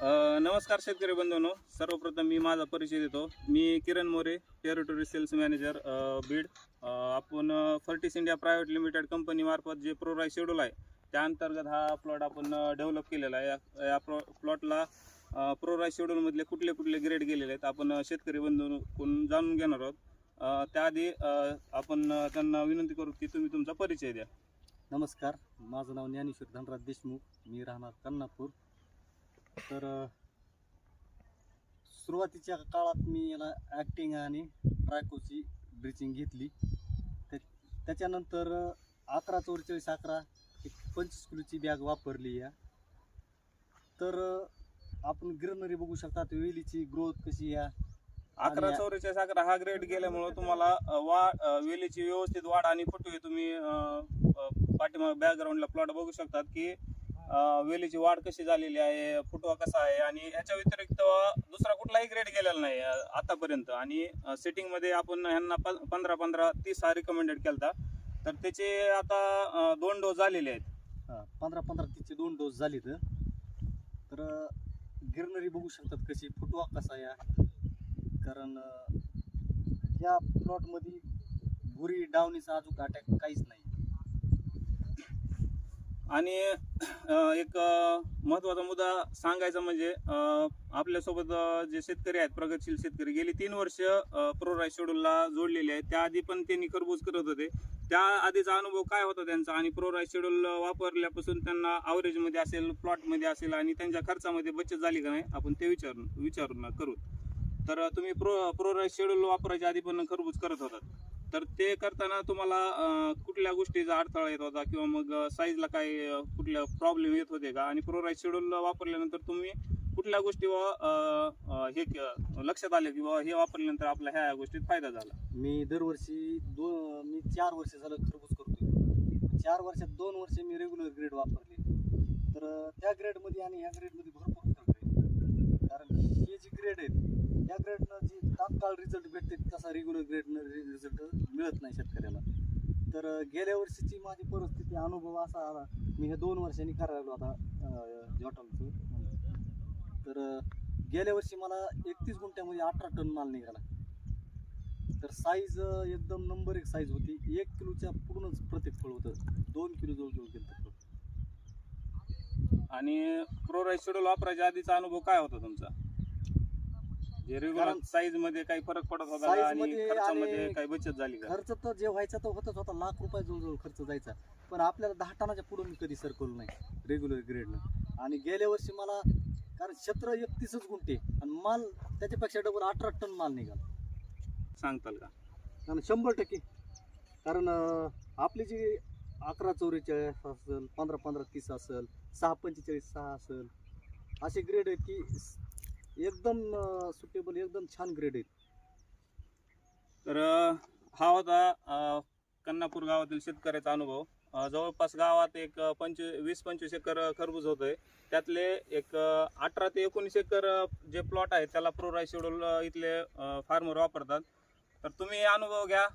नमस्कार शेतकरी बंधूंनो, सर्वप्रथम मी माझा परिचय देतो. मी Kiran More, territory sales manager, Beed. आपण Fertis India private limited company मार्फत जे प्रोराईज शेड्यूल आहे त्या अंतर्गत हा प्लॉट आपण डेव्हलप केलेला आहे. या प्लॉटला प्रोराईज शेड्यूलमधले कुठले कुठले ग्रेड गेलेले आहेत आपण शेतकरी बंधूंकडून जाणून घेणार आहोत. त्याआधी आपण त्यांना विनंती करू की तुम्ही तुमचा परिचय द्या. नमस्कार, माझं नाव ज्ञानेश्वर धनराज देशमुख, मी राहणार कन्नापूर. तर सुरुवातीच्या काळात मी याला ॲक्टिंग आणि ट्रायकोची ड्रिचिंग घेतली. त्याच्यानंतर 11-44-11 एक 25 किलोची बॅग वापरली या. तर आपण ग्रीनरी बघू शकता, वेलीची ग्रोथ कशी या. 11-44-11 हा ग्रेड गेल्यामुळे तुम्हाला वेलीची व्यवस्थित वाढ आणि फुटवे तुम्ही पाठीमागे बॅकग्राऊंडला प्लॉट बघू शकतात की वेलीची वाढ कशी झालेली आहे, फुटवा कसा आहे. आणि याच्या व्यतिरिक्त दुसरा कुठलाही ग्रेड गेलेला नाही आतापर्यंत. आणि सेटिंगमध्ये आपण ह्यांना 15-15-30 हा रिकमेंडेड केला, तर त्याचे आता 2 डोस झालेले आहेत. 15-15-30चे 2 डोस झाले. तर गिरनरी बघू शकतात कशी, फुटवा कसा या. कारण या प्लॉटमध्ये भुरी डावणीचा अजून अटॅक काहीच नाही. आणि एक महत्त्वाचा मुद्दा सांगायचा म्हणजे आपल्यासोबत जे शेतकरी आहेत, प्रगतशील शेतकरी, गेली 3 वर्ष प्रोराईज शेड्यूलला जोडलेले आहेत. त्याआधी पण त्यांनी खरबूज करत होते. त्या आधीचा अनुभव काय होता त्यांचा आणि प्रोराईज शेड्यूल वापरल्यापासून त्यांना ॲव्हरेजमध्ये असेल, प्लॉटमध्ये असेल आणि त्यांच्या खर्चामध्ये बचत झाली का नाही, आपण ते विचारून करू. तर तुम्ही प्रोराईज शेड्यूल वापरायच्या आधी पण खरबूज करत होतात, तर ते करताना तुम्हाला कुठल्या गोष्टीचा अडथळा येत होता किंवा मग साईजला काय कुठल्या प्रॉब्लेम येत होते का? आणि प्रोराईज शेड्यूल वापरल्यानंतर तुम्ही कुठल्या गोष्टी हे लक्षात आले की हे वापरल्यानंतर आपला ह्या गोष्टीत फायदा झाला? मी दरवर्षी मी 4 वर्ष झालं खरबूज करतोय. 4 वर्षात 2 वर्ष मी रेग्युलर ग्रेड वापरले. तर त्या ग्रेडमध्ये आणि ह्या ग्रेडमध्ये भरपूर फरक आहे. कारण हे जी ग्रेड आहेत, या ग्रेडनं जी तात्काळ रिझल्ट भेटते तसा रेग्युलर ग्रेडनं रिझल्ट मिळत नाही शेतकऱ्याला. तर गेल्या वर्षीची माझी परिस्थिती, अनुभव असा आला, मी हे 2 वर्षांनी करायला आता जॉटलचं. तर गेल्या वर्षी मला 31 गुंठ्यामध्ये 18 टन माल निघाला. तर साईज एकदम नंबर 1 साईज होती. 1 किलोच्या पूर्णच प्रत्येक फळ होतं. 2 किलो जवळजवळ गेलं फळ. आणि प्रोराईज शेड्यूल वापरायच्या आधीचा अनुभव काय होता तुमचा? रेग्युलर साईज मध्ये काही फरक पडत होता आणि खर्चामध्ये काही बचत झाली का? खर्च तर जे व्हायचा तो होतच होता. लाख रुपये जवळजवळ खर्च जायचा, पण आपल्याला 10 टनाच्या पुढे मी कधी सरकवलं नाही रेग्युलर ग्रेडनं. आणि गेल्या वर्षी मला, कारण क्षेत्र 31 गुंठे आणि माल त्याच्यापेक्षा डबल 18 टन माल निघाला. सांगताल का? आणि 100%. कारण आपली जी 11-44 असेल, 15-15-30 असेल, 6-45-6 असेल, असे ग्रेड आहेत की एकदम सुटेबल, एकदम छान ग्रेड आहेत. तर हा होता कन्नापूर गावातील शेतकऱ्याचा अनुभव. जवळपास गावात एक 20-25 एकर खरबूज होतोय. त्यातले एक 18 ते 19 एकर जे प्लॉट आहे त्याला प्रोराईज शेड्यूल इथले फार्मर वापरतात. तर तुम्ही अनुभव घ्या.